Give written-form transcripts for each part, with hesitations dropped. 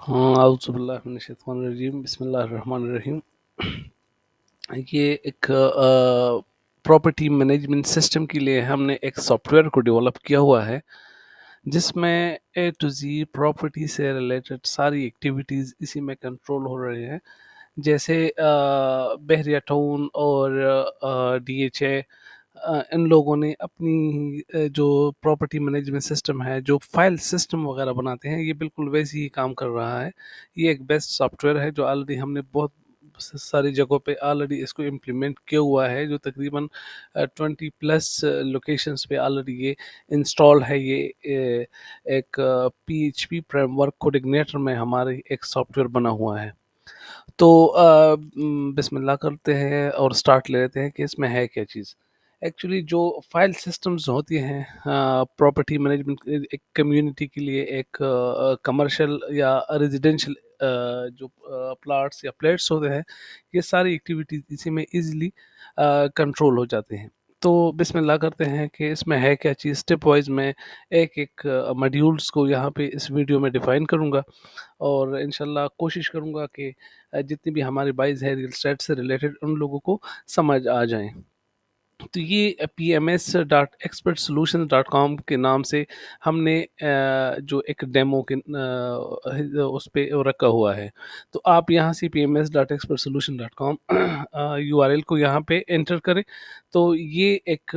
हाँ, आउज़ुबिल्लाहि मिनश्शैतानिर्रजीम, बिस्मिल्लाहिर्रहमानिर्रहीम। ये एक प्रॉपर्टी मैनेजमेंट सिस्टम के लिए हमने एक सॉफ्टवेयर को डेवलप किया हुआ है, जिसमें ए टू ज़ी प्रॉपर्टी से रिलेटेड सारी एक्टिविटीज़ इसी में कंट्रोल हो रही हैं। जैसे बहरिया टाउन और डीएचए, इन लोगों ने अपनी जो प्रॉपर्टी मैनेजमेंट सिस्टम है, जो फाइल सिस्टम वगैरह बनाते हैं, ये बिल्कुल वैसे ही काम कर रहा है। ये एक बेस्ट सॉफ्टवेयर है जो ऑलरेडी हमने बहुत सारी जगहों पे ऑलरेडी इसको इम्प्लीमेंट किया हुआ है, जो तकरीबन 20 प्लस लोकेशंस पे ऑलरेडी ये इंस्टॉल है। ये एक पीएचपी फ्रेमवर्क कोऑर्डिनेटर में हमारे एक सॉफ्टवेयर बना हुआ है। तो बिस्मिल्लाह करते हैं और स्टार्ट ले लेते हैं कि इसमें है क्या चीज़। एक्चुअली जो फाइल सिस्टम्स होती हैं प्रॉपर्टी मैनेजमेंट एक कम्युनिटी के लिए, एक कमर्शियल या रेजिडेंशियल जो प्लाट्स या फ्लैट्स होते हैं, ये सारी एक्टिविटीज़ इसी में ईज़िली कंट्रोल हो जाते हैं। तो बिस्मिल्लाह करते हैं कि इसमें है क्या चीज़। स्टेप वाइज़ मैं एक-एक मॉड्यूल्स को यहाँ पे इस वीडियो में डिफ़ाइन करूँगा और इंशाल्लाह कोशिश करूँगा कि जितनी भी हमारे बाइज़ है रियल एस्टेट से रिलेटेड, उन लोगों को समझ आ जाएँ। तो ये pms.expertsolutions.com के नाम से हमने जो एक डेमो के उस पे रखा हुआ है। तो आप यहाँ से pms.expertsolution.com यूआरएल को यहाँ पे एंटर करें, तो ये एक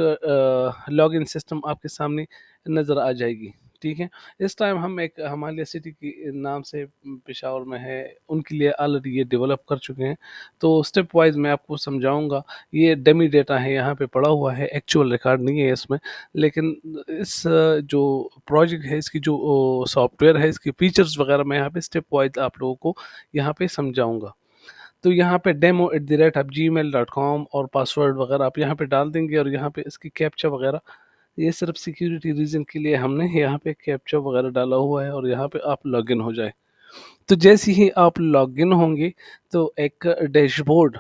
लॉगिन सिस्टम आपके सामने नज़र आ जाएगी। ठीक है? इस टाइम हम एक हिमालय सिटी की नाम से पेशावर में है, उनके लिए ऑलरेडी ये डेवलप कर चुके हैं। तो स्टेप वाइज़ मैं आपको समझाऊँगा। ये डमी डेटा है, यहाँ पे पड़ा हुआ है, एक्चुअल रिकॉर्ड नहीं है इसमें। लेकिन इस जो प्रोजेक्ट है, इसकी जो सॉफ्टवेयर है, इसकी फीचर्स वगैरह मैं यहाँ पे स्टेप वाइज़ आप लोगों को यहाँ पे समझाऊँगा। तो यहाँ पे demo@gmail.com और पासवर्ड वगैरह आप यहाँ पे डाल देंगे और यहाँ पे इसकी कैप्चा वगैरह, ये सिर्फ सिक्योरिटी रीज़न के लिए हमने यहाँ पे कैप्चा वगैरह डाला हुआ है और यहाँ पे आप लॉगिन हो जाएँ। तो जैसे ही आप लॉगिन होंगे, तो एक डैशबोर्ड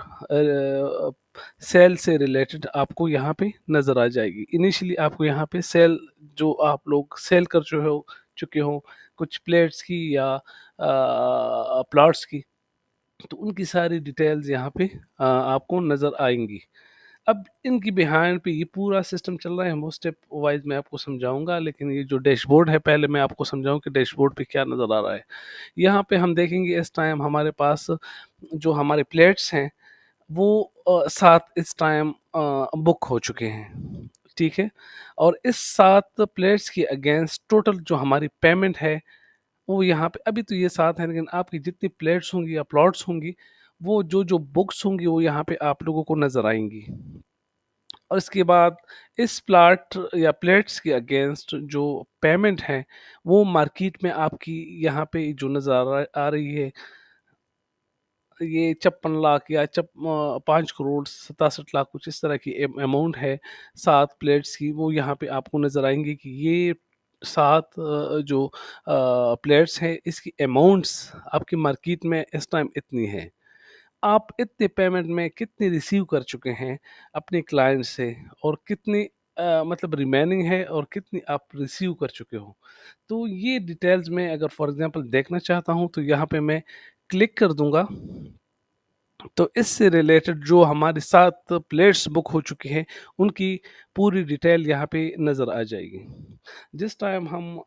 सेल से रिलेटेड आपको यहाँ पे नज़र आ जाएगी। इनिशियली आपको यहाँ पे सेल, जो आप लोग सेल कर चुके हो कुछ प्लेट्स की या प्लॉट्स की, तो उनकी सारी डिटेल्स यहाँ पे आपको नज़र आएंगी। अब इनकी बिहाइंड पे ये पूरा सिस्टम चल रहा है, वो स्टेप वाइज मैं आपको समझाऊंगा। लेकिन ये जो डैशबोर्ड है, पहले मैं आपको समझाऊं कि डैशबोर्ड पे क्या नज़र आ रहा है। यहाँ पे हम देखेंगे इस टाइम हमारे पास जो हमारे प्लेट्स हैं, वो 7 इस टाइम बुक हो चुके हैं। ठीक है? और इस 7 प्लेट्स के अगेंस्ट टोटल जो हमारी पेमेंट है, वो यहाँ पे अभी तो ये 7 है, लेकिन आपकी जितनी प्लेट्स होंगी या प्लॉट्स होंगी, वो जो बुक्स होंगी, वो यहाँ पे आप लोगों को नज़र आएंगी। और इसके बाद इस प्लाट या प्लेट्स के अगेंस्ट जो पेमेंट है, वो मार्केट में आपकी यहाँ पे जो नज़र आ रही है, ये 56 लाख या 5 करोड़ 67 लाख कुछ इस तरह की अमाउंट है 7 प्लेट्स की। वो यहाँ पे आपको नज़र आएंगे कि ये 7 जो प्लेट्स हैं, इसकी अमाउंट्स आपकी मार्केट में इस टाइम इतनी है। आप इतने पेमेंट में कितने रिसीव कर चुके हैं अपने क्लाइंट से, और कितनी मतलब रिमेनिंग है और कितनी आप रिसीव कर चुके हो। तो ये डिटेल्स में अगर फॉर एग्जांपल देखना चाहता हूँ, तो यहाँ पे मैं क्लिक कर दूंगा। तो इससे रिलेटेड जो हमारे 7 प्लेट्स बुक हो चुकी हैं, उनकी पूरी डिटेल यहाँ पे नज़र आ जाएगी। जिस टाइम हम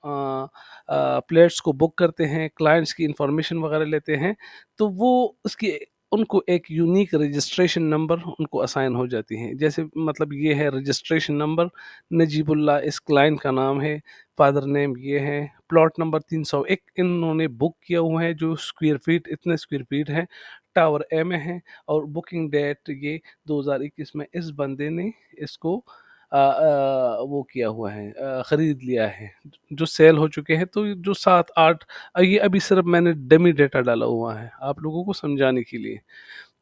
प्लेट्स को बुक करते हैं, क्लाइंट्स की इंफॉर्मेशन वगैरह लेते हैं, तो वो उसकी उनको एक यूनिक रजिस्ट्रेशन नंबर उनको असाइन हो जाती हैं। जैसे मतलब ये है रजिस्ट्रेशन नंबर, नजीबुल्लाह इस क्लाइंट का नाम है, फादर नेम ये है, प्लॉट नंबर 301 इन्होंने बुक किया हुआ है, जो स्क्वायर फीट इतने स्क्वायर फीट है, टावर ए में है, और बुकिंग डेट ये 2021 में इस बंदे ने इसको वो किया हुआ है, ख़रीद लिया है, जो सेल हो चुके हैं। तो जो 7-8, ये अभी सिर्फ मैंने डमी डेटा डाला हुआ है आप लोगों को समझाने के लिए।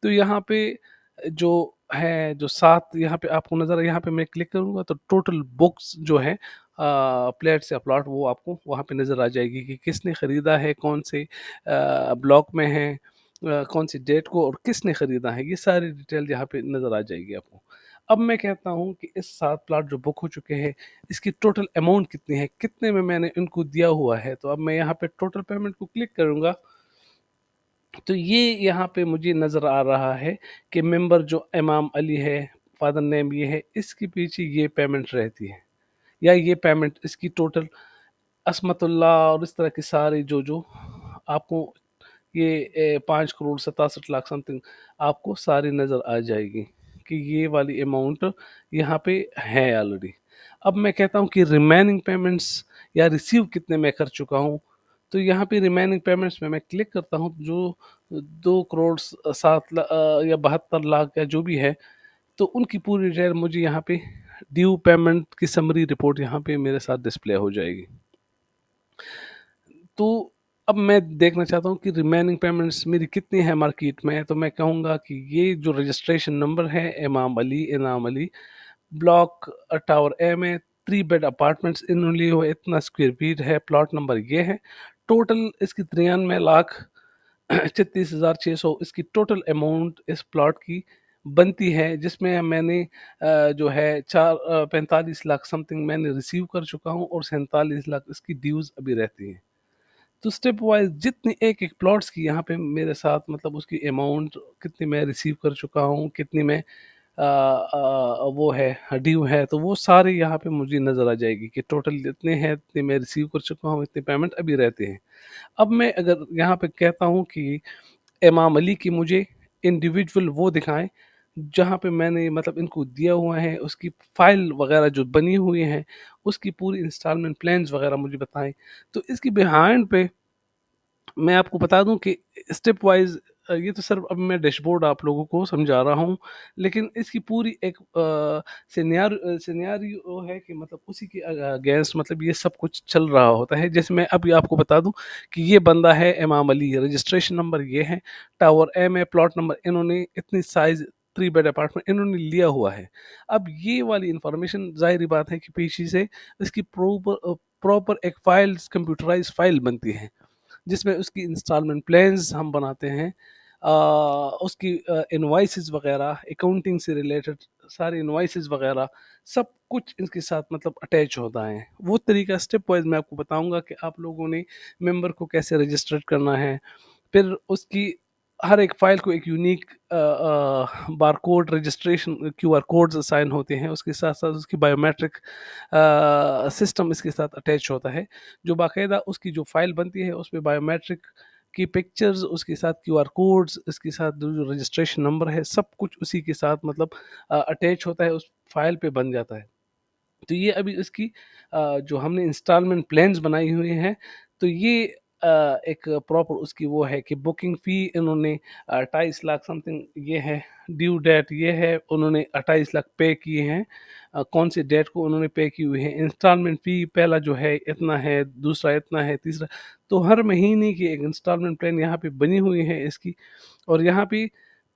तो यहाँ पे जो है, जो 7 यहाँ पे आपको नज़र, यहाँ पे मैं क्लिक करूँगा तो टोटल बुक्स जो है प्लेट्स या प्लॉट, वो आपको वहाँ पे नज़र आ जाएगी कि किसने ख़रीदा है, कौन से ब्लॉक में है, कौन सी डेट को, और किसने ख़रीदा है। ये सारी डिटेल यहाँ पे नज़र आ जाएगी आपको। अब मैं कहता हूँ कि इस 7 प्लॉट जो बुक हो चुके हैं, इसकी टोटल अमाउंट कितनी है, कितने में मैंने इनको दिया हुआ है। तो अब मैं यहाँ पे टोटल पेमेंट को क्लिक करूँगा, तो ये यहाँ पे मुझे नज़र आ रहा है कि मेंबर जो इमाम अली है, फादर नेम ये है, इसके पीछे ये पेमेंट रहती है, या ये पेमेंट इसकी टोटल असमतुल्लाह और इस तरह की सारी जो आपको ये 5 करोड़ 67 लाख समथिंग आपको सारी नज़र आ जाएगी कि ये वाली अमाउंट यहाँ पे है ऑलरेडी। अब मैं कहता हूँ कि रिमेनिंग पेमेंट्स या रिसीव कितने मैं कर चुका हूँ, तो यहाँ पे रिमेनिंग पेमेंट्स में मैं क्लिक करता हूँ, जो 2 करोड़ 7 या 72 लाख या जो भी है, तो उनकी पूरी डिटेल मुझे यहाँ पे ड्यू पेमेंट की समरी रिपोर्ट यहाँ पे मेरे साथ डिस्प्ले हो जाएगी। तो अब मैं देखना चाहता हूँ कि रिमेनिंग पेमेंट्स मेरी कितनी है मार्केट में, तो मैं कहूँगा कि ये जो रजिस्ट्रेशन नंबर है इनाम अली ब्लॉक टावर ए में 3 बेड अपार्टमेंट्स इन्होंने लिए हुए, इतना स्क्वायर फीट है, प्लॉट नंबर ये है, टोटल इसकी 93 लाख 36,600 इसकी टोटल अमाउंट इस प्लॉट की बनती है, जिसमें मैंने जो है 45 लाख समथिंग मैंने रिसीव कर चुका हूँ और 47 लाख इसकी ड्यूज अभी रहती है। तो स्टेप वाइज जितनी एक एक प्लॉट्स की यहाँ पे मेरे साथ मतलब उसकी अमाउंट कितनी मैं रिसीव कर चुका हूँ, कितनी मैं वो है ड्यू है, तो वो सारे यहाँ पे मुझे नज़र आ जाएगी कि टोटल इतने हैं, इतने मैं रिसीव कर चुका हूँ, इतने पेमेंट अभी रहते हैं। अब मैं अगर यहाँ पे कहता हूँ कि इमाम अली की मुझे इंडिविजुअल वो दिखाएं जहाँ पे मैंने मतलब इनको दिया हुआ है, उसकी फाइल वगैरह जो बनी हुई है, उसकी पूरी इंस्टॉलमेंट प्लान्स वगैरह मुझे बताएं। तो इसकी बिहाइंड पे मैं आपको बता दूं कि स्टेप वाइज ये तो सिर्फ अब मैं डैशबोर्ड आप लोगों को समझा रहा हूँ, लेकिन इसकी पूरी एक सिनेरियो है कि मतलब उसी के अगेंस्ट मतलब ये सब कुछ चल रहा होता है। जैसे मैं अभी आपको बता दूं कि ये बंदा है इमाम अली, रजिस्ट्रेशन नंबर ये है, टावर एम है, प्लॉट नंबर इन्होंने इतनी साइज 3 बेड अपार्टमेंट इन्होंने लिया हुआ है। अब ये वाली इंफॉर्मेशन जाहिर बात है कि पीछे से इसकी प्रॉपर प्रॉपर एक फाइल कंप्यूटराइज फाइल बनती है, जिसमें उसकी इंस्टॉलमेंट प्लान्स हम बनाते हैं, उसकी इनवाइसेस वगैरह अकाउंटिंग से रिलेटेड सारे इनवाइसेस वगैरह सब कुछ इसके साथ मतलब अटैच होता है। वो तरीका स्टेप वाइज मैं आपको बताऊंगा कि आप लोगों ने मेंबर को कैसे रजिस्टर करना है, फिर उसकी हर एक फाइल को एक unique barcode registration QR codes assign होते हैं, उसके साथ साथ उसकी बायोमेट्रिक सिस्टम इसके साथ अटैच होता है, जो बाकायदा उसकी जो फाइल बनती है उसमें बायोमेट्रिक की पिक्चर्स, उसके साथ क्यूआर कोड्स, इसके साथ जो रजिस्ट्रेशन नंबर है, सब कुछ उसी के साथ मतलब अटैच होता है, उस फाइल पे बन जाता है। तो ये अभी इसकी जो हमने इंस्टॉलमेंट प्लान्स बनाई हुई हैं, तो ये एक प्रॉपर उसकी वो है कि बुकिंग फ़ी इन्होंने 28 लाख समथिंग ये है, ड्यू डेट ये है, उन्होंने 28 लाख पे किए हैं, कौन सी डेट को उन्होंने पे की हुई है, इंस्टॉलमेंट फ़ी पहला जो है इतना है, दूसरा इतना है, तीसरा, तो हर महीने की एक इंस्टॉलमेंट प्लान यहाँ पे बनी हुई है इसकी, और यहाँ पे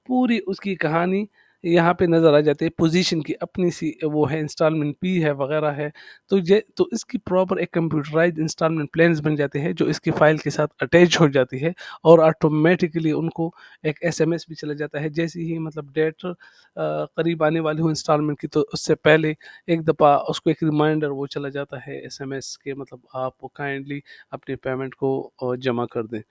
पूरी उसकी कहानी यहाँ पे नज़र आ जाती है, पोजीशन की अपनी सी वो है, इंस्टॉलमेंट पी है वगैरह है। तो ये तो इसकी प्रॉपर एक कंप्यूटराइज्ड इंस्टॉलमेंट प्लान्स बन जाते हैं, जो इसकी फ़ाइल के साथ अटैच हो जाती है, और ऑटोमेटिकली उनको एक एसएमएस भी चला जाता है जैसे ही मतलब डेट करीब आने वाली हो इंस्टॉलमेंट की, तो उससे पहले एक दफ़ा उसको एक रिमाइंडर वो चला जाता है एसएमएस के, मतलब आप काइंडली अपनी पेमेंट को जमा कर दें।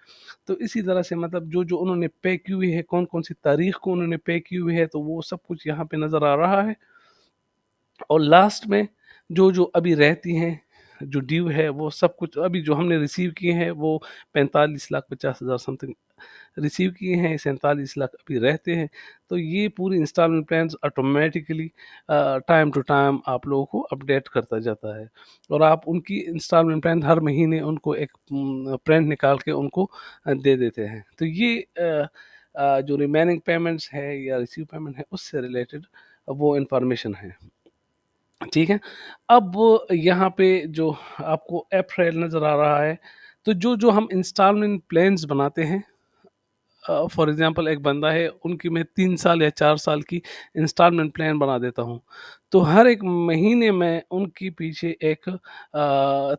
तो इसी तरह से मतलब जो उन्होंने पे की हुई है, कौन-कौन सी तारीख को उन्होंने पे की हुई है, तो वो सब कुछ यहाँ पे नज़र आ रहा है। और लास्ट में जो अभी रहती हैं, जो ड्यू है, वो सब कुछ अभी जो हमने रिसीव किए हैं, वो 45,50,000 समथिंग रिसीव किए हैं, 47 लाख अभी रहते हैं। तो ये पूरी installment plans automatically time to time आप लोगों को अपडेट करता जाता है, और आप उनकी इंस्टॉलमेंट प्लान हर महीने उनको एक प्रिंट निकाल के उनको दे देते हैं। तो ये जो रिमेनिंग पेमेंट्स है या रिसीव पेमेंट है, उससे रिलेटेड वो इंफॉर्मेशन है। ठीक है। अब यहाँ पे जो आपको अप्रैल नज़र आ रहा है, तो जो हम इंस्टॉलमेंट प्लान्स बनाते हैं, फॉर एग्जांपल एक बंदा है, उनकी मैं 3 साल या 4 साल की इंस्टॉलमेंट प्लान बना देता हूँ, तो हर एक महीने में उनकी पीछे एक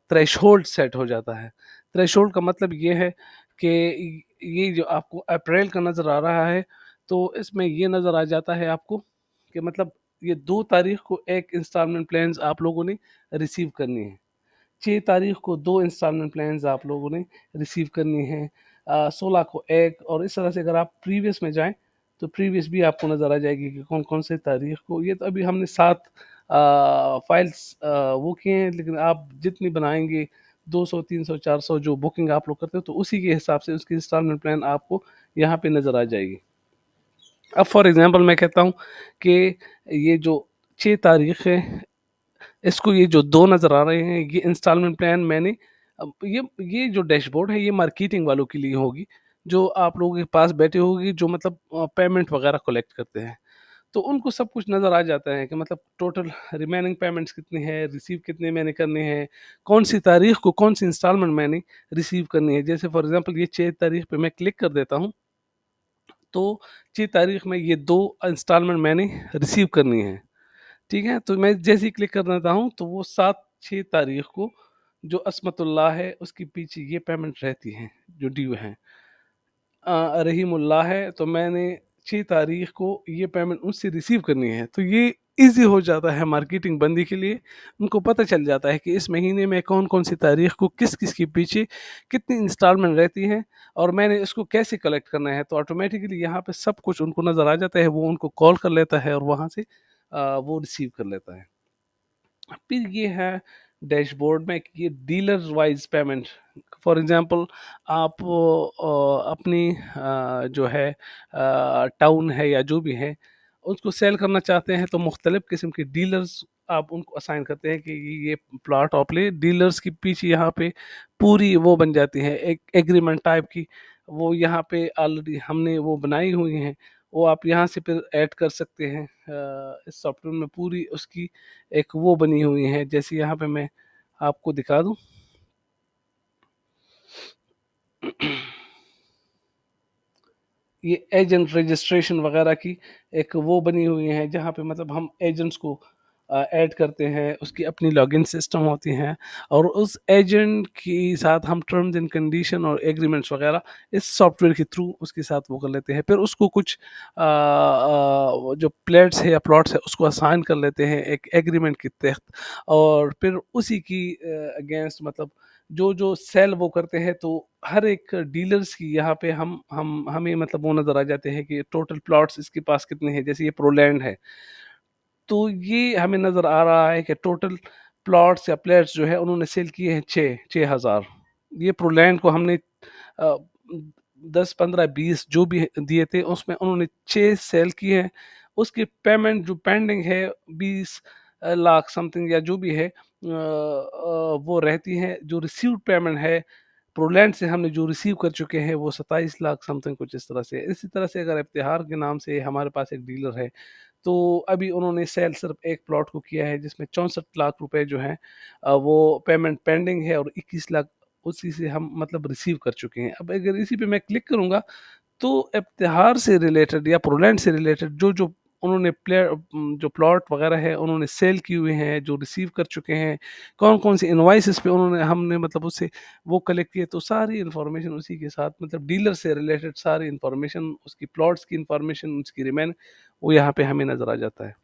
थ्रेशोल्ड सेट हो जाता है। थ्रेशोल्ड का मतलब ये है कि ये जो आपको अप्रैल का नज़र आ रहा है, तो इसमें ये नज़र आ जाता है आपको कि मतलब ये 2 तारीख को एक इंस्टॉलमेंट प्लान्स आप लोगों ने रिसीव करनी है, 6 तारीख को 2 इंस्टॉलमेंट प्लान्स आप लोगों ने रिसीव करनी है, 16 को 1, और इस तरह से अगर आप प्रीवियस में जाएँ, तो प्रीवियस भी आपको नज़र आ जाएगी कि कौन-कौन से तारीख को। ये तो अभी हमने 7 फाइल्स वो किए हैं, लेकिन आप जितनी बनाएँगे 200, 300, 400 जो बुकिंग आप लोग करते हो, तो उसी के हिसाब से उसकी इंस्टॉलमेंट प्लान आपको यहाँ पे नज़र आ जाएगी। अब फॉर एग्ज़ाम्पल मैं कहता हूँ कि ये जो 6 तारीख है, इसको ये जो 2 नज़र आ रहे हैं, ये इंस्टॉलमेंट प्लान मैंने अब ये जो डैशबोर्ड है, ये मार्केटिंग वालों के लिए होगी, जो आप लोगों के पास बैठे होगी, जो मतलब पेमेंट वगैरह कलेक्ट करते हैं। तो उनको सब कुछ नज़र आ जाता है कि मतलब टोटल रिमेनिंग पेमेंट्स कितनी है, रिसीव कितने मैंने करने हैं, कौन-सी तारीख को कौन-सी इंस्टॉलमेंट मैंने रिसीव करनी है। जैसे फॉर एग्ज़ाम्पल ये 6 तारीख पे मैं क्लिक कर देता हूँ, तो 6 तारीख में ये 2 इंस्टॉलमेंट मैंने रिसीव करनी है। ठीक है? तो मैं जैसे ही क्लिक कर देता हूँ, तो वो 7-6 तारीख को जो अस्मतुल्लाह है, उसके पीछे ये पेमेंट रहती है, जो ड्यू है। रहीमुल्लाह है, तो मैंने 6 तारीख को ये पेमेंट उनसे रिसीव करनी है। तो ये ईज़ी हो जाता है मार्केटिंग बंदी के लिए। उनको पता चल जाता है कि इस महीने में कौन-कौन सी तारीख को किस-किस के पीछे कितनी इंस्टॉलमेंट रहती हैं, और मैंने इसको कैसे कलेक्ट करना है। तो ऑटोमैटिकली यहाँ पे सब कुछ उनको नज़र आ जाता है, वो उनको कॉल कर लेता है और वहाँ से वो रिसीव कर लेता है। फिर ये है डैशबोर्ड में कि ये dealer wise payment. For example आप अपनी जो है टाउन है या जो भी है, उसको सेल करना चाहते हैं, तो मुख्तलिफ किस्म के डीलर्स आप उनको असाइन करते हैं कि ये प्लॉट आप ले। डीलर्स के पीछे यहाँ पे पूरी वो बन जाती है एक एग्रीमेंट टाइप की, वो यहाँ पे ऑलरेडी हमने वो बनाई हुई हैं, वो आप यहाँ से फिर ऐड कर सकते हैं। इस सॉफ्टवेयर में पूरी उसकी एक वो बनी हुई है, जैसे यहाँ पे मैं आपको दिखा दूं। ये एजेंट रजिस्ट्रेशन वगैरह की एक वो बनी हुई है, जहाँ पे मतलब हम एजेंट्स को ऐड करते हैं, उसकी अपनी लॉगिन सिस्टम होती हैं, और उस एजेंट के साथ हम टर्म्स एंड कंडीशन और एग्रीमेंट्स वगैरह इस सॉफ्टवेयर के थ्रू उसके साथ वो कर लेते हैं। फिर उसको कुछ जो प्लेट्स है या प्लॉट्स है, उसको असाइन कर लेते हैं एक एग्रीमेंट के तहत, और फिर उसी की अगेंस्ट मतलब जो सेल वो करते हैं, तो हर एक डीलर्स की यहाँ पे हम हमें मतलब वो नज़र आ जाते हैं कि टोटल प्लॉट्स इसके पास कितने हैं। जैसे ये प्रोलैंड है, तो ये हमें नज़र आ रहा है कि टोटल प्लॉट्स या प्लेट्स जो है उन्होंने सेल किए हैं 6,000। ये प्रोलैंड को हमने 10, 15, 20 जो भी दिए थे, उसमें उन्होंने 6 सेल किए हैं। उसकी पेमेंट जो पेंडिंग है 20 लाख समथिंग या जो भी है, वो रहती है। जो रिसीव्ड पेमेंट है प्रोलैंड से, हमने जो रिसीव कर चुके हैं वो 27 लाख समथिंग कुछ इस तरह से। इसी तरह से अगर इफ्तिहार के नाम से हमारे पास एक डीलर है, तो अभी उन्होंने सेल सिर्फ एक प्लॉट को किया है, जिसमें 64 लाख रुपए जो हैं वो पेमेंट पेंडिंग है, और 21 लाख उसी से हम मतलब रिसीव कर चुके हैं। अब अगर इसी पे मैं क्लिक करूँगा, तो इफ्तिहार से रिलेटेड या प्रोलैंड से रिलेटेड जो उन्होंने जो प्लॉट वगैरह है उन्होंने सेल किए हुए हैं, जो रिसीव कर चुके हैं, कौन-कौन सी इनवॉइसेस पे उन्होंने हमने मतलब उससे वो कलेक्ट किए, तो सारी इन्फॉर्मेशन उसी के साथ मतलब डीलर से रिलेटेड सारी इन्फॉर्मेशन, उसकी प्लॉट्स की इन्फॉर्मेशन, उसकी रिमेन वो यहाँ पे हमें नज़र आ जाता है।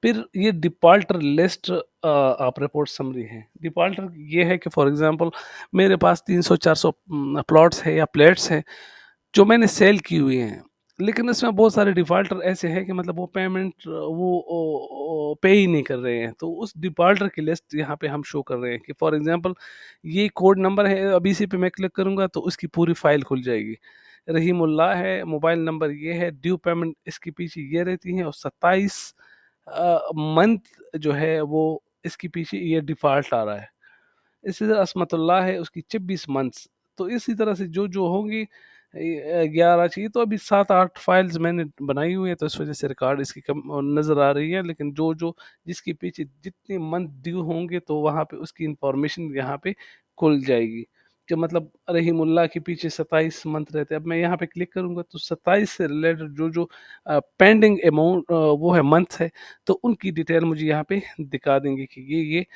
फिर ये डिफ़ॉल्टर लिस्ट आप रिपोर्ट समरी है। डिफ़ॉल्टर ये है कि फॉर एग्ज़ाम्पल मेरे पास 300-400 प्लॉट्स हैं या प्लेट्स हैं, जो मैंने सेल की हुई हैं। लेकिन इसमें बहुत सारे डिफ़ॉल्टर ऐसे हैं कि मतलब वो पेमेंट वो ओ पे ही नहीं कर रहे हैं। तो उस डिफ़ॉल्टर की लिस्ट यहाँ पे हम शो कर रहे हैं कि फॉर एग्ज़ाम्पल ये कोड नंबर है, अभी इसी पे मैं क्लिक करूँगा तो उसकी पूरी फ़ाइल खुल जाएगी। रहीमुल्लाह है, मोबाइल नंबर ये है, ड्यू पेमेंट इसके पीछे ये रहती है, और 27 मंथ जो है वो इसके पीछे ये डिफ़ॉल्ट आ रहा है। इसी तरह असमतुल्लाह है, उसकी 26 मंथ्स। तो इसी तरह से जो होंगी 11 चाहिए, तो अभी 7-8 फाइल्स मैंने बनाई हुई है, तो इस वजह से रिकॉर्ड इसकी कम नज़र आ रही है। लेकिन जो जिसके पीछे जितने मंथ ड्यू होंगे, तो वहाँ पे उसकी इंफॉर्मेशन यहाँ पे खुल जाएगी कि मतलब रहीमुल्लाह के पीछे 27 मंथ रहते हैं। अब मैं यहाँ पे क्लिक करूँगा, तो 27 से रिलेटेड जो पेंडिंग अमाउंट वो है मंथ है, तो उनकी डिटेल मुझे यहाँ पे दिखा देंगे कि ये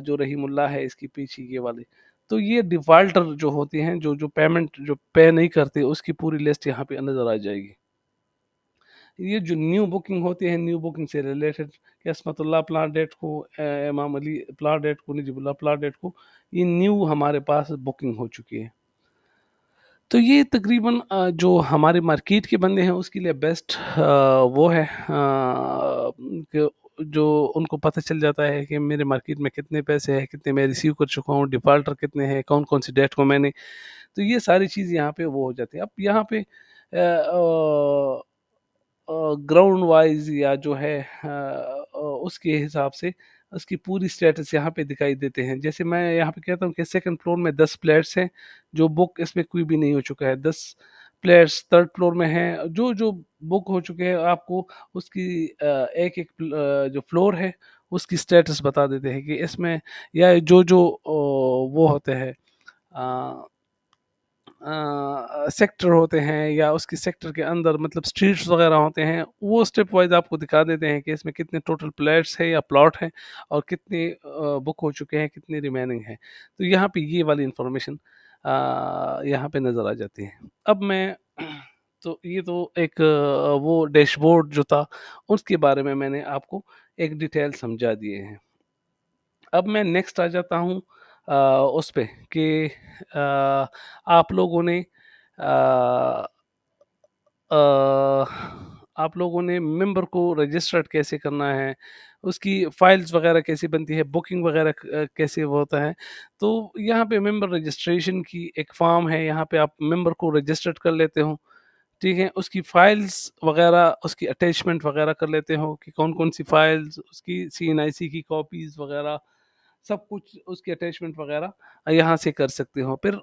जो रहीमुल्लाह है इसके पीछे ये वाले। तो ये डिफ़ॉल्टर जो होते हैं, जो पेमेंट जो पे नहीं करते, उसकी पूरी लिस्ट यहाँ पे नज़र आ जाएगी। ये जो न्यू बुकिंग होती है, न्यू बुकिंग से रिलेटेड किस्मतुल्लाह प्लान डेट को, इमाम अली प्लान डेट को, नजीबुल्लाह प्लान डेट को, ये न्यू हमारे पास बुकिंग हो चुकी है। तो ये तकरीबन जो हमारे मार्केट के बंदे हैं उसके लिए बेस्ट वो है कि जो उनको पता चल जाता है कि मेरे मार्केट में कितने पैसे हैं, कितने मैं रिसीव कर चुका हूँ, डिफ़ॉल्टर कितने हैं, कौन कौन सी डेट को मैंने, तो ये सारी चीज़ यहाँ पे वो हो जाती है। अब यहाँ पे ग्राउंड वाइज या जो है उसके हिसाब से उसकी पूरी स्टेटस यहाँ पे दिखाई देते हैं। जैसे मैं यहाँ पे कहता हूँ कि सेकंड फ्लोर में 10 प्लेयर्स हैं जो बुक इसमें कोई भी नहीं हो चुका है, 10 प्लेयर्स थर्ड फ्लोर में हैं जो जो बुक हो चुके हैं, आपको उसकी एक एक जो फ्लोर है उसकी स्टेटस बता देते हैं कि इसमें, या जो जो वो होते हैं सेक्टर होते हैं या उसकी सेक्टर के अंदर मतलब स्ट्रीट्स वगैरह होते हैं, वो स्टेप वाइज आपको दिखा देते हैं कि इसमें कितने टोटल प्लेयर्स हैं या प्लॉट हैं और कितने बुक हो चुके हैं, कितने रिमेनिंग हैं। तो यहाँ पे ये वाली इंफॉर्मेशन यहाँ पे नज़र आ जाती है। अब मैं तो ये तो एक वो डैशबोर्ड जो था उसके बारे में मैंने आपको एक डिटेल समझा दिए हैं। अब मैं नेक्स्ट आ जाता हूँ उस पे कि आप लोगों ने अ, आप लोगों ने मेंबर को रजिस्टर्ड कैसे करना है, उसकी फाइल्स वगैरह कैसे बनती है, बुकिंग वगैरह कैसे वो होता है। तो यहाँ पे मेंबर रजिस्ट्रेशन की एक फॉर्म है, यहाँ पे आप मेंबर को रजिस्टर्ड कर लेते हो, ठीक है? उसकी फाइल्स वगैरह, उसकी अटैचमेंट वगैरह कर लेते हो कि कौन-कौन सी फाइल्स, उसकी सीएनआईसी की कॉपीज़ वगैरह, सब कुछ उसकी अटैचमेंट वगैरह यहाँ से कर सकते हो। फिर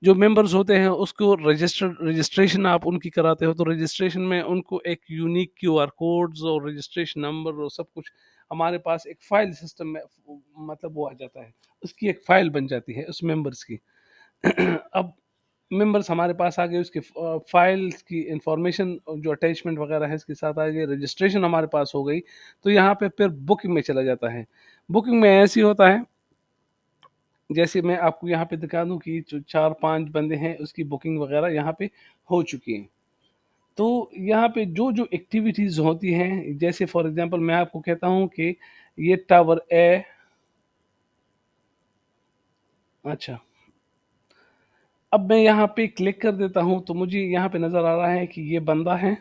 जो मेंबर्स होते हैं उसको रजिस्ट्रेशन आप उनकी कराते हो, तो रजिस्ट्रेशन में उनको एक यूनिक क्यूआर कोड्स और रजिस्ट्रेशन नंबर और सब कुछ हमारे पास एक फ़ाइल सिस्टम में मतलब वो आ जाता है। उसकी एक फ़ाइल बन जाती है उस मेंबर्स की। अब मेंबर्स हमारे पास आ गए, उसकी फाइल्स की इंफॉर्मेशन जो अटैचमेंट वगैरह है इसके साथ आ गए, रजिस्ट्रेशन हमारे पास हो गई, तो यहाँ पे फिर बुकिंग में चला जाता है। बुकिंग में ऐसे ही होता है, जैसे मैं आपको यहाँ पे दिखा दूँ कि जो 4-5 बंदे हैं उसकी बुकिंग वगैरह यहाँ पे हो चुकी है। तो यहाँ पे जो-जो एक्टिविटीज़ होती हैं, जैसे फॉर एग्ज़ाम्पल मैं आपको कहता हूँ कि ये टावर ए, अच्छा, अब मैं यहाँ पे क्लिक कर देता हूँ तो मुझे यहाँ पे नज़र आ रहा है कि ये बंदा है,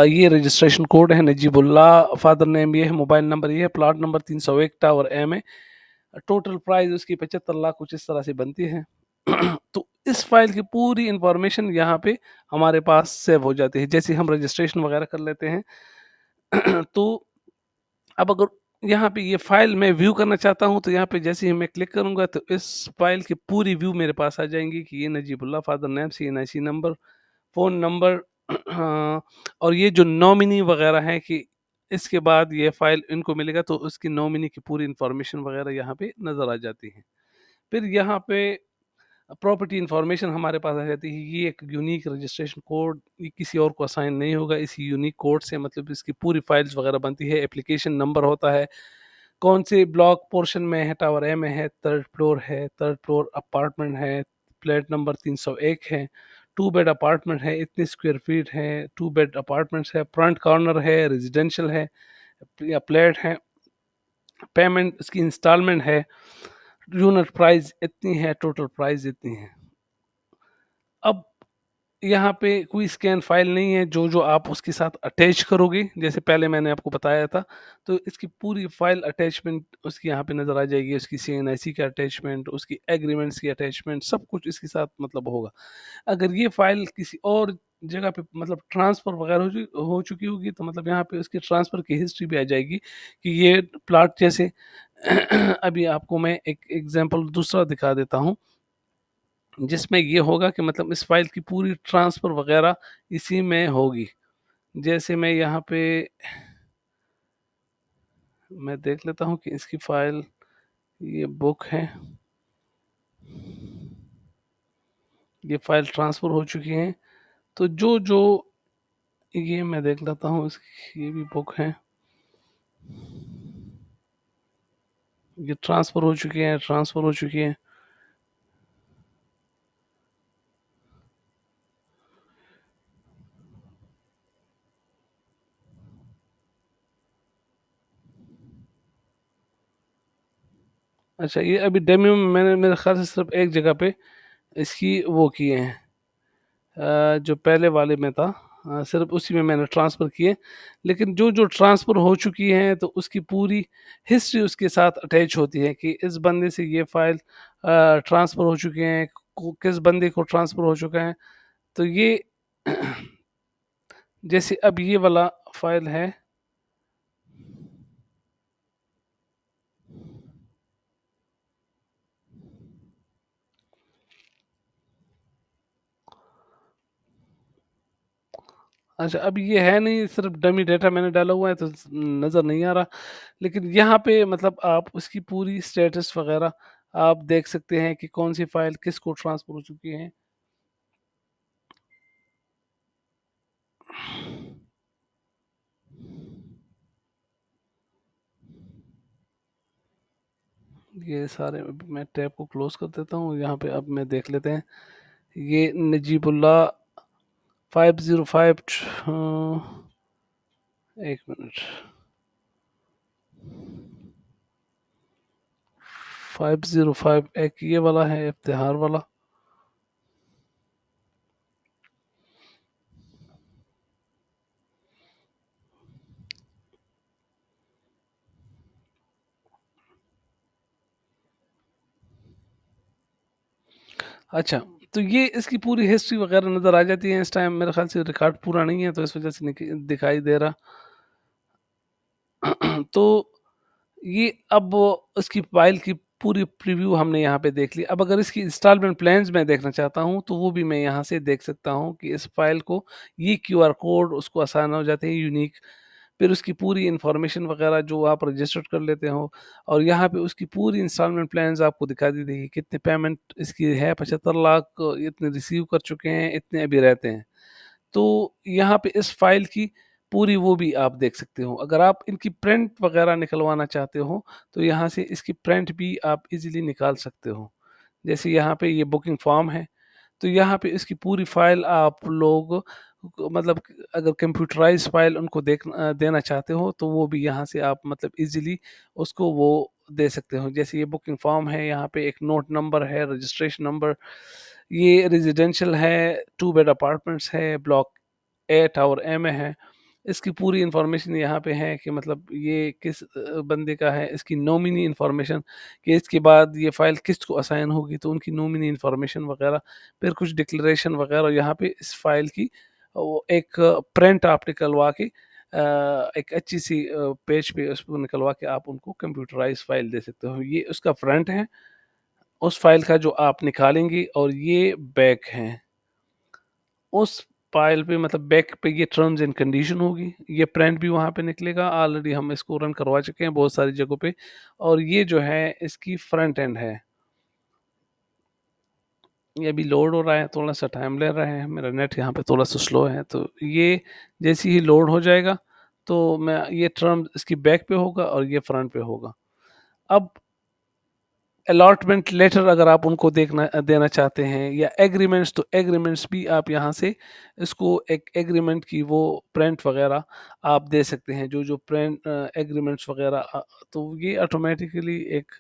ये रजिस्ट्रेशन कोड है नजीबुल्लाह, फादर नेम ये है, मोबाइल नंबर ये है, प्लॉट नंबर 301 टावर ए में, टोटल प्राइस उसकी 75 लाख कुछ इस तरह से बनती है। तो इस फाइल की पूरी इंफॉर्मेशन यहाँ पे हमारे पास सेव हो जाती है। जैसे हम रजिस्ट्रेशन वगैरह कर लेते हैं तो अब अगर यहाँ पे ये फाइल मैं व्यू करना चाहता हूँ तो यहाँ पे जैसे ही मैं क्लिक करूँगा तो इस फाइल की पूरी व्यू मेरे पास आ जाएंगी कि ये Najibullah, father name, CNIC number, phone number, और ये जो नॉमिनी वगैरह है कि इसके बाद ये फाइल इनको मिलेगा तो उसकी नॉमिनी की पूरी इंफॉर्मेशन वगैरह यहाँ पे नज़र आ जाती है। फिर यहाँ पे प्रॉपर्टी इंफॉर्मेशन हमारे पास आ जाती है, ये एक यूनिक रजिस्ट्रेशन कोड, ये किसी और को असाइन नहीं होगा, इसी यूनिक कोड से मतलब इसकी पूरी फाइल्स वगैरह बनती है। एप्लीकेशन नंबर होता है, कौन से ब्लॉक पोर्शन में है, टावर ए में है, थर्ड फ्लोर अपार्टमेंट है, फ्लैट नंबर 301 है, 2 बेड अपार्टमेंट है, इतनी स्क्वायर फीट है, 2 बेड अपार्टमेंट्स है, फ्रंट कॉर्नर है, रेजिडेंशियल है या फ्लैट है, पेमेंट इसकी इंस्टॉलमेंट है, यूनिट प्राइस इतनी है, टोटल प्राइस इतनी है। अब यहाँ पे कोई स्कैन फाइल नहीं है, जो आप उसके साथ अटैच करोगे, जैसे पहले मैंने आपको बताया था, तो इसकी पूरी फाइल अटैचमेंट उसकी यहाँ पे नज़र आ जाएगी, उसकी सीएनआईसी का अटैचमेंट, उसकी एग्रीमेंट्स की अटैचमेंट, सब कुछ इसके साथ मतलब होगा। अगर ये फाइल किसी और जगह पे मतलब ट्रांसफ़र वगैरह हो चुकी होगी तो मतलब यहाँ पे उसकी ट्रांसफ़र की हिस्ट्री भी आ जाएगी कि ये प्लॉट जैसे अभी आपको मैं एक एग्ज़ाम्पल दूसरा दिखा देता हूँ। जिसमें ये होगा कि मतलब इस फाइल की पूरी ट्रांसफ़र वग़ैरह इसी में होगी। जैसे मैं यहाँ पे मैं देख लेता हूँ कि इसकी फ़ाइल ये बुक है, ये फ़ाइल ट्रांसफ़र हो चुकी है। तो जो-जो ये मैं देख लेता हूँ, इसकी ये भी बुक है। ये ट्रांसफ़र हो चुकी हैं, ट्रांसफ़र हो चुकी हैं। अच्छा, ये अभी डेमो में मैंने मेरे ख्याल से सिर्फ एक जगह पे इसकी वो किए हैं, जो पहले वाले में था, सिर्फ उसी में मैंने ट्रांसफ़र किए। लेकिन जो जो ट्रांसफ़र हो चुकी हैं तो उसकी पूरी हिस्ट्री उसके साथ अटैच होती है कि इस बंदे से ये फ़ाइल ट्रांसफ़र हो चुके हैं, किस बंदे को ट्रांसफ़र हो चुका है। तो ये जैसे अब ये वाला फ़ाइल है, अच्छा, अब ये है नहीं, सिर्फ डमी डाटा मैंने डाला हुआ है तो नज़र नहीं आ रहा। लेकिन यहाँ पे मतलब आप उसकी पूरी स्टेटस वग़ैरह आप देख सकते हैं कि कौन-सी फ़ाइल किसको ट्रांसफ़र हो चुकी है। ये सारे मैं टैब को क्लोज़ कर देता हूँ, यहाँ पे अब मैं देख लेते हैं। ये नजीबुल्लाह 505 1 मिनट, 505 एक ये वाला है इफ्तिहार वाला। अच्छा, तो ये इसकी पूरी हिस्ट्री वग़ैरह नज़र आ जाती है। इस टाइम मेरे ख़्याल से रिकॉर्ड पूरा नहीं है तो इस वज़ह से दिखाई दे रहा। तो ये अब इसकी फ़ाइल की पूरी प्रीव्यू हमने यहाँ पे देख ली। अब अगर इसकी इंस्टॉलमेंट प्लान्स मैं देखना चाहता हूँ, तो वो भी मैं यहाँ से देख सकता हूँ कि इस फ़ाइल को ये क्यूआर कोड उसको आसान हो जाते हैं यूनिक, फिर उसकी पूरी इन्फॉर्मेशन वग़ैरह जो आप रजिस्टर्ड कर लेते हो और यहाँ पे उसकी पूरी इंस्टॉलमेंट प्लान्स आपको दिखा दी देगी, कितने पेमेंट इसकी है, 75 लाख इतने रिसीव कर चुके हैं, इतने अभी रहते हैं। तो यहाँ पे इस फ़ाइल की पूरी वो भी आप देख सकते हो। अगर आप इनकी प्रिंट वग़ैरह निकलवाना चाहते हो, तो यहाँ से इसकी प्रिंट भी आप ईज़िली निकाल सकते हो। जैसे यहाँ पे ये बुकिंग फ़ॉर्म है, तो यहाँ पे इसकी पूरी फ़ाइल आप लोग मतलब अगर कंप्यूटराइज़्ड फ़ाइल उनको देना चाहते हो, तो वो भी यहाँ से आप मतलब ईज़िली उसको वो दे सकते हो। जैसे ये बुकिंग फ़ॉर्म है, यहाँ पे एक नोट नंबर है, रजिस्ट्रेशन नंबर, ये रेज़िडेंशियल है, 2 बेड अपार्टमेंट्स है, ब्लॉक ए टावर ए में है। इसकी पूरी इन्फॉर्मेशन यहाँ पे है कि मतलब ये किस बंदे का है, इसकी नॉमिनी इन्फॉर्मेशन कि इसके बाद ये फ़ाइल किसको असाइन होगी, तो उनकी नॉमिनी इन्फॉर्मेशन वग़ैरह, फिर कुछ डिक्लेरेशन वग़ैरह यहाँ पे इस फ़ाइल की वो एक प्रिंट आप निकलवा के एक अच्छी-सी पेज पे उसको निकलवा के आप उनको कंप्यूटराइज़्ड फ़ाइल दे सकते हो। ये उसका फ्रंट है, उस फ़ाइल का जो आप निकालेंगे और ये बैक है। उस फ़ाइल पे मतलब बैक पे ये टर्म्स एंड कंडीशन होगी, ये प्रिंट भी वहाँ पे निकलेगा, ऑलरेडी हम इसको रन करवा चुके हैं बहुत सारी जगहों पे और ये जो है इसकी फ्रंट एंड है। ये अभी लोड हो रहा है, थोड़ा-सा टाइम ले रहा है, मेरा नेट यहाँ पे थोड़ा-सा स्लो है, तो ये जैसे ही लोड हो जाएगा, तो मैं ये टर्म इसकी बैक पे होगा और ये फ्रंट पे होगा। अब अलॉटमेंट लेटर अगर आप उनको देना चाहते हैं या एग्रीमेंट्स, तो एग्रीमेंट्स भी आप यहाँ से इसको एक एग्रीमेंट की वो प्रिंट वगैरह आप दे सकते हैं, जो जो प्रिंट एग्रीमेंट्स वगैरह तो ये ऑटोमेटिकली एक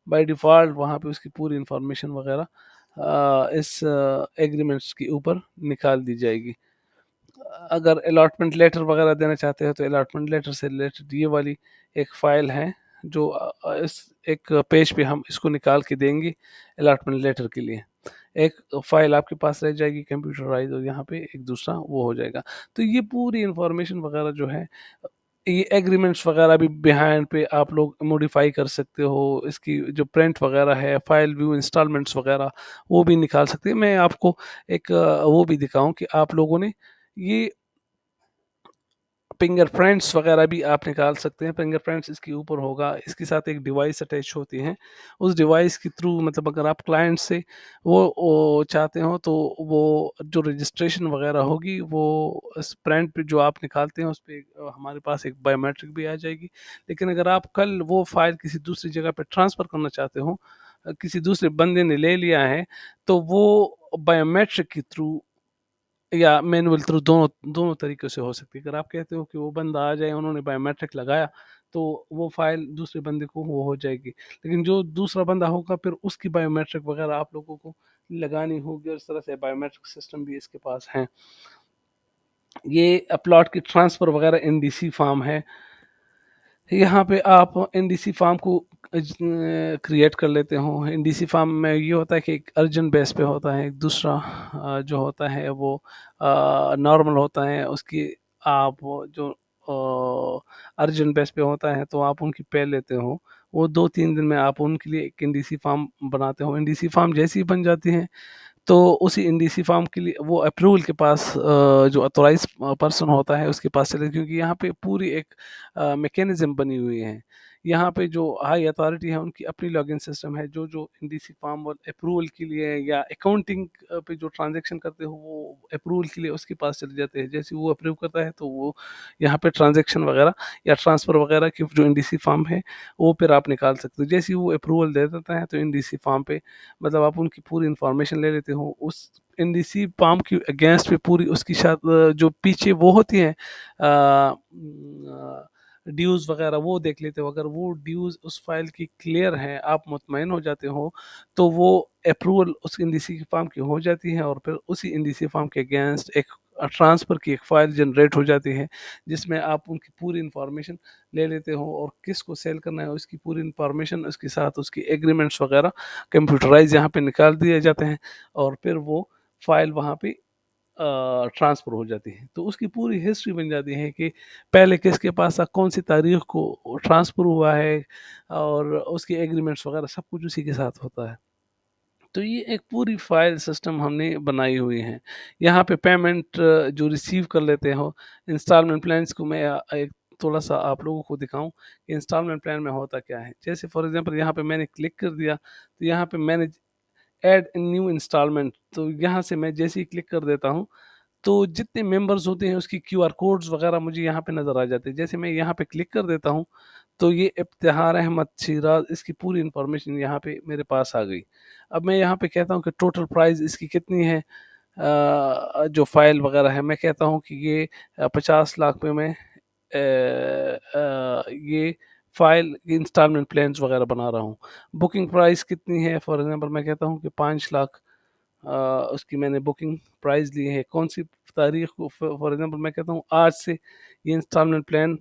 बाय डिफ़ॉल्ट वहाँ पे उसकी पूरी इंफॉर्मेशन वगैरह इस एग्रीमेंट्स के ऊपर निकाल दी जाएगी। अगर अलॉटमेंट लेटर वगैरह देना चाहते हो तो अलॉटमेंट लेटर से रिलेटेड ये वाली एक फ़ाइल है जो इस एक पेज पे हम इसको निकाल के देंगे अलॉटमेंट लेटर के लिए। एक फ़ाइल आपके पास रह जाएगी कंप्यूटराइज़ और यहाँ पे एक दूसरा वो हो जाएगा। तो ये पूरी इन्फॉर्मेशन वगैरह जो है, ये एग्रीमेंट्स वगैरह भी बिहाइंड पे आप लोग मॉडिफ़ाई कर सकते हो। इसकी जो प्रिंट वगैरह है, फ़ाइल व्यू इंस्टॉलमेंट्स वगैरह वो भी निकाल सकते हैं। मैं आपको एक वो भी दिखाऊँ कि आप लोगों ने ये फिंगरप्रिंट्स वगैरह भी आप निकाल सकते हैं। फिंगरप्रिंट्स इसके ऊपर होगा, इसके साथ एक डिवाइस अटैच होती है। उस डिवाइस के थ्रू मतलब अगर आप क्लाइंट से वो चाहते हो तो वो जो रजिस्ट्रेशन वगैरह होगी वो इस प्रिंट पे जो आप निकालते हैं उस पे हमारे पास एक बायोमेट्रिक भी आ जाएगी। लेकिन अगर आप कल वो फ़ाइल किसी दूसरी जगह पे ट्रांसफ़र करना चाहते हो, किसी दूसरे बंदे ने ले लिया है, तो वो बायोमेट्रिक के थ्रू या मैनुअल थ्रू दोनों दोनों तरीकों से हो सकती है। अगर आप कहते हो कि वो बंदा आ जाए, उन्होंने बायोमेट्रिक लगाया, तो वो फ़ाइल दूसरे बंदे को वो हो जाएगी। लेकिन जो दूसरा बंदा होगा फिर उसकी बायोमेट्रिक वगैरह आप लोगों को लगानी होगी, और इस तरह से बायोमेट्रिक सिस्टम भी इसके पास हैं। ये प्लॉट की ट्रांसफ़र वगैरह एनडीसी फॉर्म है। यहाँ पे आप एनडीसी फॉर्म को क्रिएट कर लेते हो। एनडीसी फॉर्म में ये होता है कि एक अर्जेंट बेस पे होता है, एक दूसरा जो होता है वो नॉर्मल होता है। उसकी आप वो जो अर्जेंट बेस पे होता है तो आप उनकी पे लेते हो, वो 2-3 दिन में आप उनके लिए एक एनडीसी फॉर्म बनाते हो। एनडीसी फॉर्म जैसी ही बन जाती है तो उसी इंडीसी फार्म के लिए वो अप्रूवल के पास जो अथोराइज पर्सन होता है उसके पास चले, क्योंकि यहाँ पे पूरी एक मैकेनिज्म बनी हुई है। यहाँ पे जो हाई अथॉरिटी है उनकी अपनी लॉगिन सिस्टम है, जो जो इंडीसी फार्म और अप्रूवल के लिए या अकाउंटिंग पे जो ट्रांजैक्शन करते हो वो अप्रूवल के लिए उसके पास चले जाते हैं। जैसे वो अप्रूव करता है तो वो यहाँ पे ट्रांजैक्शन वगैरह या ट्रांसफ़र वगैरह की जो इंडीसी फार्म है वो फिर आप निकाल सकते हो। जैसे ही वो अप्रूवल दे देता है तो इंडीसी फार्म पे मतलब आप उनकी पूरी इन्फॉर्मेशन ले लेते हो। उस इंडीसी फार्म की अगेंस्ट पे पूरी उसकी जो पीछे वो होती है ड्यूज़ वगैरह वो देख लेते हो। अगर वो ड्यूज़ उस फाइल की क्लियर है, आप मुतमईन हो जाते हो, तो वो अप्रूवल उस इंडीसी फार्म की हो जाती है, और फिर उसी इंडीसी फार्म के अगेंस्ट एक ट्रांसफ़र की एक फ़ाइल जनरेट हो जाती है, जिसमें आप उनकी पूरी इन्फॉर्मेशन ले लेते हो, और किसको सेल करना है उसकी पूरी इन्फॉर्मेशन, उसके साथ उसकी एग्रीमेंट्स वगैरह कंप्यूटराइज यहाँ पे निकाल दिए जाते हैं, और फिर वो फाइल वहाँ पे ट्रांसफ़र हो जाती है। तो उसकी पूरी हिस्ट्री बन जाती है कि पहले किसके पास था, कौन सी तारीख को ट्रांसफ़र हुआ है, और उसके एग्रीमेंट्स वगैरह सब कुछ उसी के साथ होता है। तो ये एक पूरी फाइल सिस्टम हमने बनाई हुई है। यहाँ पे पेमेंट जो रिसीव कर लेते हो, इंस्टॉलमेंट प्लान्स को मैं एक थोड़ा-सा आप लोगों को दिखाऊँ कि इंस्टॉलमेंट प्लान में होता क्या है। जैसे फॉर एग्ज़ाम्पल यहाँ पे मैंने क्लिक कर दिया, तो यहाँ पे मैंने ऐड न्यू इंस्टॉलमेंट, तो यहाँ से मैं जैसे ही क्लिक कर देता हूँ, तो जितने मेंबर्स होते हैं उसकी क्यूआर कोड्स वगैरह मुझे यहाँ पे नज़र आ जाते हैं। जैसे मैं यहाँ पे क्लिक कर देता हूँ, तो ये इफ्तिखार अहमद शिराज़, इसकी पूरी इन्फॉर्मेशन यहाँ पे मेरे पास आ गई। अब मैं यहाँ पे कहता हूँ कि टोटल प्राइस इसकी कितनी है, जो फ़ाइल वगैरह है, मैं कहता हूँ कि ये 50 लाख पे मैं ये फ़ाइल इंस्टॉलमेंट प्लान्स वगैरह बना रहा हूँ। बुकिंग प्राइस कितनी है, फॉर एग्ज़ाम्पल मैं कहता हूँ कि 5 लाख उसकी मैंने बुकिंग प्राइस ली है। कौन-सी तारीख को, फॉर एग्ज़ाम्पल मैं कहता हूँ आज से ये इंस्टॉलमेंट प्लान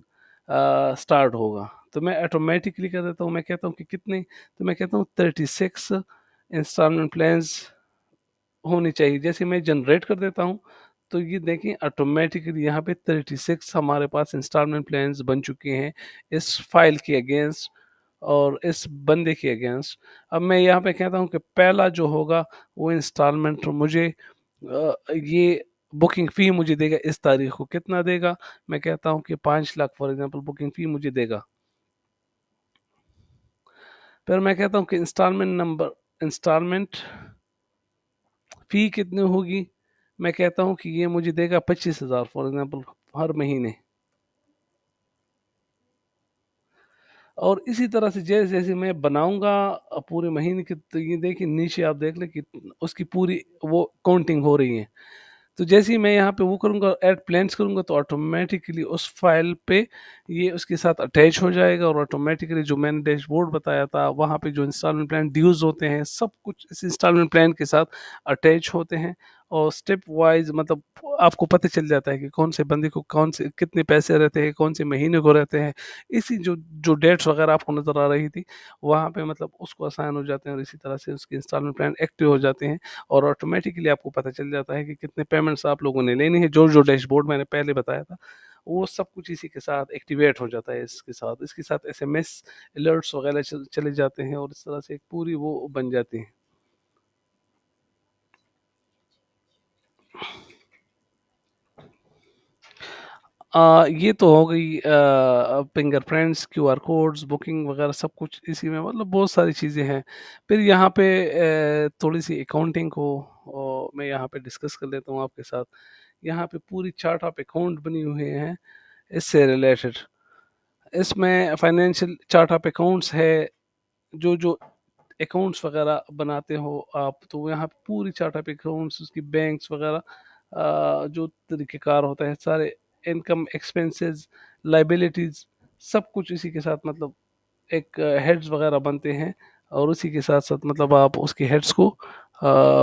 स्टार्ट होगा। तो मैं ऑटोमैटिकली कर देता हूँ, मैं कहता हूँ कि कितने, तो मैं कहता हूँ 36 इंस्टॉलमेंट प्लान्स होनी चाहिए। जैसे मैं जनरेट कर देता हूँ, तो ये देखिए ऑटोमैटिकली यहाँ पे 36 हमारे पास इंस्टॉलमेंट प्लान्स बन चुके हैं इस फाइल के अगेंस्ट और इस बंदे के अगेंस्ट। अब मैं यहाँ पे कहता हूँ कि पहला जो होगा वो इंस्टॉलमेंट मुझे ये बुकिंग फ़ी मुझे देगा, इस तारीख को कितना देगा? मैं कहता हूँ कि 5 लाख फॉर एग्ज़ाम्पल बुकिंग फ़ी मुझे देगा। फिर मैं कहता हूँ कि इंस्टॉलमेंट फ़ी कितनी होगी? मैं कहता हूँ कि ये मुझे देगा 25,000 फॉर एग्ज़ाम्पल हर महीने। और इसी तरह से जैसे-जैसे मैं बनाऊँगा पूरे महीने की, तो ये देखिए नीचे आप देख लें कि उसकी पूरी वो काउंटिंग हो रही है। तो जैसे ही मैं यहाँ पे वो करूँगा, ऐड प्लान्स करूँगा, तो ऑटोमेटिकली उस फाइल पे ये उसके साथ अटैच हो जाएगा, और ऑटोमेटिकली जो मैंने डैशबोर्ड बताया था वहाँ पे जो इंस्टॉलमेंट प्लान ड्यूज़ होते हैं सब कुछ इस इंस्टॉलमेंट प्लान के साथ अटैच होते हैं, और स्टेप वाइज़ मतलब आपको पता चल जाता है कि कौन से बंदे को कौन से कितने पैसे रहते हैं, कौन से महीने को रहते हैं। इसी जो जो डेट्स वगैरह आपको नज़र आ रही थी, वहाँ पे मतलब उसको असाइन हो जाते हैं, और इसी तरह से उसके इंस्टॉलमेंट प्लान एक्टिव हो जाते हैं, और ऑटोमेटिकली आपको पता चल जाता है कि कितने पेमेंट्स आप लोगों ने लेनी है। जो-जो डैशबोर्ड मैंने पहले बताया था, वो सब कुछ इसी के साथ एक्टिवेट हो जाता है इसके साथ। इसके साथ एसएमएस अलर्ट्स वगैरह चले जाते हैं, और इस तरह से एक पूरी वो बन जाती है। ये तो हो गई फिंगरप्रिंट्स, क्यूआर कोड्स, बुकिंग वगैरह सब कुछ इसी में, मतलब बहुत सारी चीज़ें हैं। फिर यहाँ पे थोड़ी-सी अकाउंटिंग को मैं यहाँ पे डिस्कस कर लेता हूँ आपके साथ। यहाँ पे पूरी चार्ट ऑफ अकाउंट बनी हुई है इससे रिलेटेड। इसमें फाइनेंशियल चार्ट ऑफ अकाउंट्स है, जो-जो अकाउंट्स वगैरह बनाते हो आप, तो यहाँ पे पूरी चार्ट ऑफ अकाउंट्स, उसकी बैंक्स वगैरह जो तरीक़ेकार होता है सारे, इनकम, एक्सपेंसेस, लायबिलिटीज़, सब कुछ इसी के साथ मतलब एक हेड्स वगैरह बनते हैं, और उसी के साथ-साथ मतलब आप उसके हेड्स को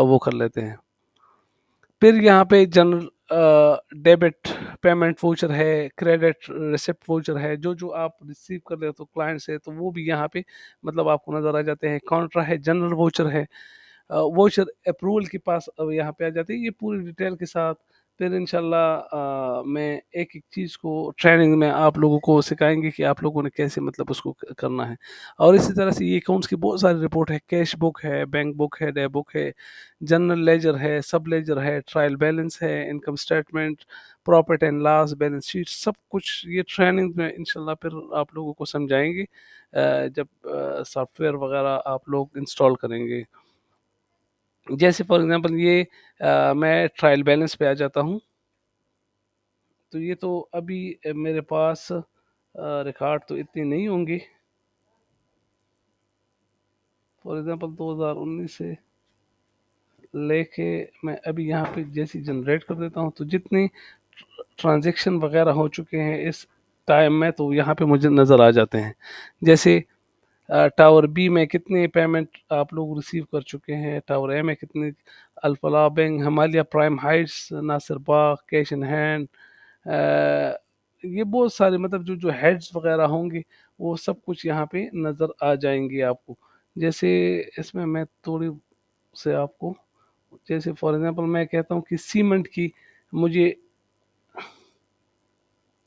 वो कर लेते हैं। फिर यहाँ पे जनरल डेबिट पेमेंट वाउचर है, क्रेडिट रिसिप्ट वाउचर है, जो-जो आप रिसीव कर रहे हो तो क्लाइंट से, तो वो भी यहाँ पे मतलब आपको नज़र आ जाते हैं। कॉन्ट्रा है, जनरल वाउचर है, वाउचर अप्रूवल के पास अब यहाँ पे आ जाती है, ये पूरी डिटेल के साथ। फिर इंशाल्लाह मैं एक-एक चीज़ को ट्रेनिंग में आप लोगों को सिखाएँगे कि आप लोगों ने कैसे मतलब उसको करना है। और इसी तरह से ये अकाउंट्स की बहुत सारी रिपोर्ट है, कैश बुक है, बैंक बुक है, डे बुक है, जनरल लेजर है, सब लेजर है, ट्रायल बैलेंस है, income statement, profit and loss, balance sheet, सब कुछ ये ट्रेनिंग में इंशाल्लाह फिर आप लोगों को समझाएँगे जब सॉफ्टवेयर वगैरह आप लोग इंस्टॉल करेंगे। जैसे फॉर एग्ज़ाम्पल ये मैं ट्रायल बैलेंस पे आ जाता हूँ, तो ये तो अभी मेरे पास रिकॉर्ड तो इतने नहीं होंगे। फॉर एग्ज़ाम्पल 2019 से लेके मैं अभी यहाँ पे जैसे जनरेट कर देता हूँ, तो जितने ट्रांज़ैक्शन वग़ैरह हो चुके हैं इस टाइम में, तो यहाँ पे मुझे नज़र आ जाते हैं। जैसे टावर बी में कितने पेमेंट आप लोग रिसीव कर चुके हैं, टावर ए में कितने, Al-Falah bank, Himalaya prime heights, Nasir Bagh, cash in hand, ये बहुत सारे मतलब जो हेड्स वगैरह होंगे, वो सब कुछ यहाँ पे नज़र आ जाएंगे आपको। जैसे इसमें मैं थोड़ी से आपको, जैसे फॉर एग्जांपल मैं कहता हूँ कि सीमेंट की मुझे,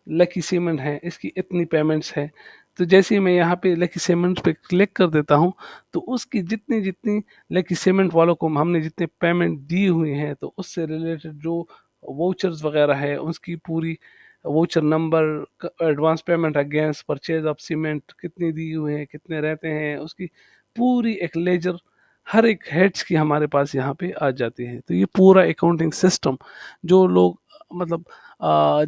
लकी सीमेंट है, इसकी इतनी पेमेंट्स है। तो जैसे ही मैं यहाँ पे लकी सीमेंट पे क्लिक कर देता हूँ, तो उसकी जितनी-जितनी लकी सीमेंट वालों को हमने जितने पेमेंट दी हुई हैं, तो उससे रिलेटेड जो वाउचर्स वगैरह है, उसकी पूरी voucher number, advance payment against purchase of cement कितनी दी हुई है, कितने रहते हैं, उसकी पूरी एक लेजर हर एक हेड्स की हमारे पास यहाँ पे आ जाती है। तो ये पूरा अकाउंटिंग सिस्टम जो लोग मतलब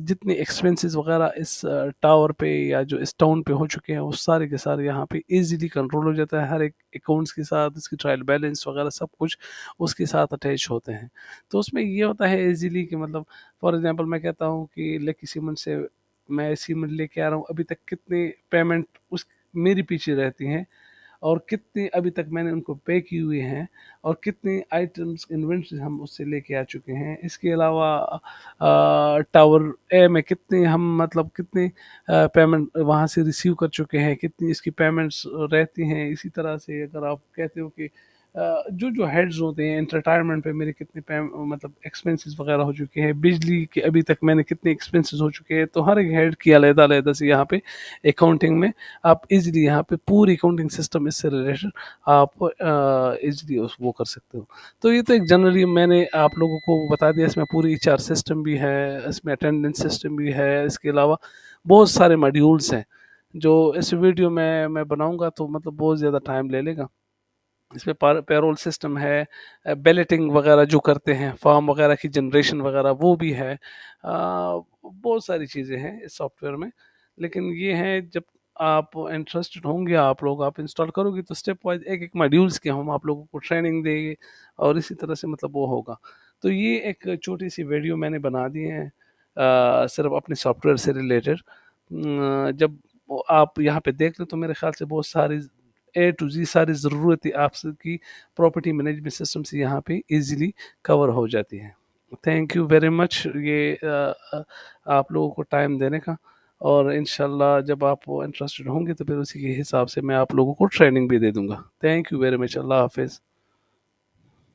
जितने एक्सपेंसेस वगैरह इस टावर पे या जो इस टाउन पे हो चुके हैं, वो सारे के सारे यहाँ पे ईज़िली कंट्रोल हो जाता है। हर एक अकाउंट्स के साथ उसकी ट्रायल बैलेंस वगैरह सब कुछ उसके साथ अटैच होते हैं। तो उसमें ये होता है ईज़िली कि मतलब फॉर एग्ज़ाम्पल मैं कहता हूँ कि लकी सीमेंट से मैं सीमेंट लेके आ रहा हूँ, अभी तक कितनी पेमेंट उस मेरी पीछे रहती हैं, और कितने अभी तक मैंने उनको पे की हुई हैं, और कितने आइटम्स इन्वेंट्री हम उससे लेके आ चुके हैं। इसके अलावा टावर ए में कितने हम मतलब कितने पेमेंट वहाँ से रिसीव कर चुके हैं, कितनी इसकी पेमेंट्स रहती हैं। इसी तरह से अगर आप कहते हो कि जो हेड्स होते हैं, एंटरटेनमेंट पे मेरे कितने मतलब एक्सपेंसेस वगैरह हो चुके हैं, बिजली के अभी तक मैंने कितने एक्सपेंसेस हो चुके हैं, तो हर एक हेड की अलग-अलग से यहाँ पे अकाउंटिंग में आप इजीली यहाँ पे पूरी अकाउंटिंग सिस्टम इससे रिलेटेड आप इजीली वो कर सकते हो। तो ये तो एक जनरली मैंने आप लोगों को बता दिया, इसमें पूरी एचआर सिस्टम भी है, इसमें अटेंडेंस सिस्टम भी है, इसके अलावा बहुत सारे मॉड्यूल्स हैं जो इस वीडियो में मैं बनाऊंगा तो मतलब बहुत ज़्यादा टाइम ले लेगा। इसमें पेरोल सिस्टम है, बैलेटिंग वगैरह जो करते हैं, फॉर्म वगैरह की जनरेशन वगैरह वो भी है। बहुत सारी चीज़ें हैं इस सॉफ्टवेयर में, लेकिन ये है जब आप इंटरेस्टेड होंगे, आप लोग आप इंस्टॉल करोगे तो स्टेप वाइज एक एक मॉड्यूल्स की हम आप लोगों को ट्रेनिंग देंगे, और इसी तरह से मतलब वो होगा। तो ये एक छोटी सी वीडियो मैंने बना दी है सिर्फ अपने सॉफ्टवेयर से रिलेटेड। जब आप यहाँ पे देख लो तो मेरे ख्याल से बहुत सारी ए टू ज़ी सारी ज़रूरतें आपकी प्रॉपर्टी मैनेजमेंट सिस्टम से यहाँ पे इजीली कवर हो जाती हैं। थैंक यू वेरी मच ये आप लोगों को टाइम देने का, और इंशाल्लाह जब आप इंटरेस्टेड होंगे तो फिर उसी के हिसाब से मैं आप लोगों को ट्रेनिंग भी दे दूँगा। Thank you very much. अल्लाह हाफ़िज़।